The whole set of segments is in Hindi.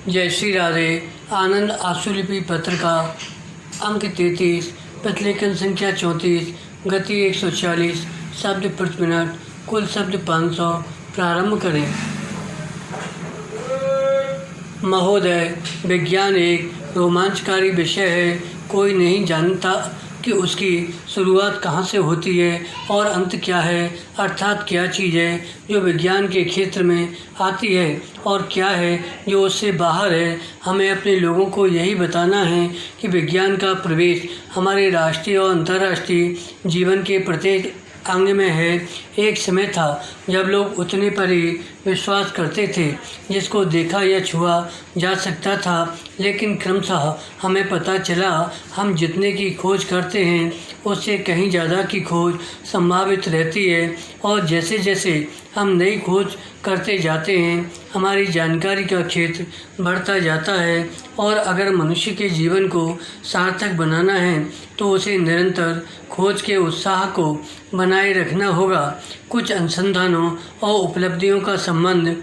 जय श्री राधे। आनंद आशुलिपि पत्र का अंक 33, प्रतिलेखन संख्या 34, गति 140, शब्द प्रति मिनट, कुल शब्द 500। प्रारंभ करें। महोदय, विज्ञान एक रोमांचकारी विषय है। कोई नहीं जानता कि उसकी शुरुआत कहाँ से होती है और अंत क्या है, अर्थात क्या चीज़ है जो विज्ञान के क्षेत्र में आती है और क्या है जो उससे बाहर है। हमें अपने लोगों को यही बताना है कि विज्ञान का प्रवेश हमारे राष्ट्रीय और अंतर्राष्ट्रीय जीवन के प्रत्येक अंग में है। एक समय था जब लोग उतने पर ही विश्वास करते थे जिसको देखा या छुआ जा सकता था, लेकिन क्रमशः हमें पता चला हम जितने की खोज करते हैं उससे कहीं ज़्यादा की खोज संभावित रहती है। और जैसे जैसे हम नई खोज करते जाते हैं हमारी जानकारी का क्षेत्र बढ़ता जाता है। और अगर मनुष्य के जीवन को सार्थक बनाना है तो उसे निरंतर खोज के उत्साह को बनाए रखना होगा। कुछ अनुसंधानों और उपलब्धियों का संबंध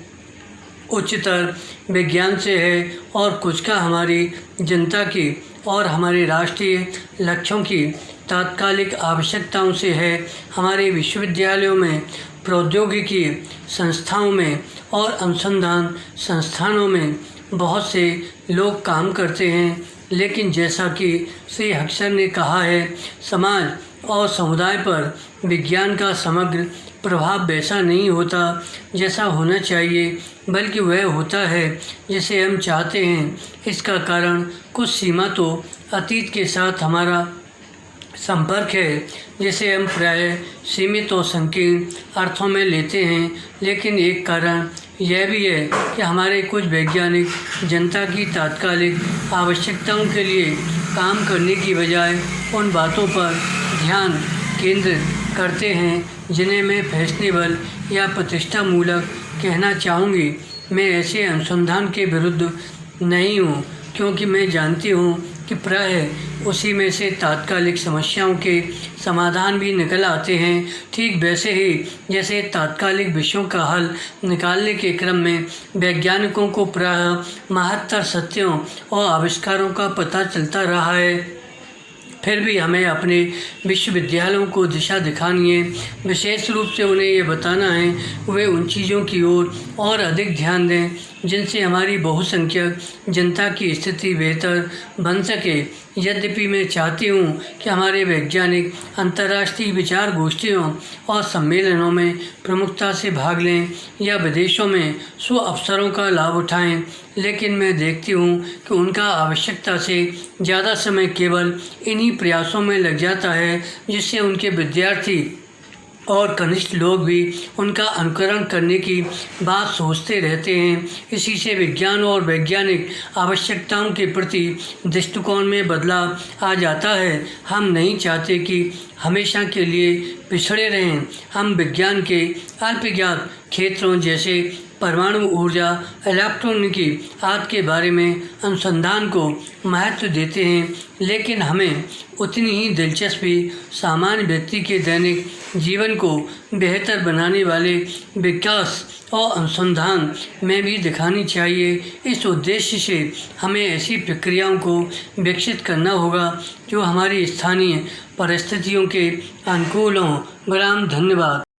उच्चतर विज्ञान से है और कुछ का हमारी जनता की और हमारे राष्ट्रीय लक्ष्यों की तात्कालिक आवश्यकताओं से है। हमारे विश्वविद्यालयों में, प्रौद्योगिकी संस्थाओं में और अनुसंधान संस्थानों में बहुत से लोग काम करते हैं, लेकिन जैसा कि श्री हक्सर ने कहा है, समाज और समुदाय पर विज्ञान का समग्र प्रभाव वैसा नहीं होता जैसा होना चाहिए, बल्कि वह होता है जिसे हम चाहते हैं। इसका कारण कुछ सीमा तो अतीत के साथ हमारा संपर्क है, जिसे हम प्रायः सीमित और संकीर्ण अर्थों में लेते हैं। लेकिन एक कारण यह भी है कि हमारे कुछ वैज्ञानिक जनता की तात्कालिक आवश्यकताओं के लिए काम करने की बजाय उन बातों पर ध्यान केंद्रित करते हैं जिन्हें मैं फैशनेबल या प्रतिष्ठामूलक कहना चाहूँगी। मैं ऐसे अनुसंधान के विरुद्ध नहीं हूँ, क्योंकि मैं जानती हूँ कि प्रायः उसी में से तात्कालिक समस्याओं के समाधान भी निकल आते हैं। ठीक वैसे ही जैसे तात्कालिक विषयों का हल निकालने के क्रम में वैज्ञानिकों को प्रायः महत्तर सत्यों और आविष्कारों का पता चलता रहा है, फिर भी हमें अपने विश्वविद्यालयों को दिशा दिखानी है। विशेष रूप से उन्हें ये बताना है वे उन चीज़ों की ओर और अधिक ध्यान दें जिनसे हमारी बहुसंख्यक जनता की स्थिति बेहतर बन सके। यद्यपि मैं चाहती हूँ कि हमारे वैज्ञानिक अंतर्राष्ट्रीय विचार गोष्ठियों और सम्मेलनों में प्रमुखता से भाग लें या विदेशों में स्व अवसरों का लाभ उठाएं, लेकिन मैं देखती हूँ कि उनका आवश्यकता से ज़्यादा समय केवल इन्हीं प्रयासों में लग जाता है, जिससे उनके विद्यार्थी और कनिष्ठ लोग भी उनका अनुकरण करने की बात सोचते रहते हैं। इसी से विज्ञान और वैज्ञानिक आवश्यकताओं के प्रति दृष्टिकोण में बदलाव आ जाता है। हम नहीं चाहते कि हमेशा के लिए पिछड़े रहें। हम विज्ञान के अल्पज्ञात क्षेत्रों जैसे परमाणु ऊर्जा, इलेक्ट्रॉनिकी आदि के बारे में अनुसंधान को महत्व देते हैं, लेकिन हमें उतनी ही दिलचस्पी सामान्य व्यक्ति के दैनिक जीवन को बेहतर बनाने वाले विकास और अनुसंधान में भी दिखानी चाहिए। इस उद्देश्य से हमें ऐसी प्रक्रियाओं को विकसित करना होगा जो हमारी स्थानीय परिस्थितियों के अनुकूल हों। धन्यवाद।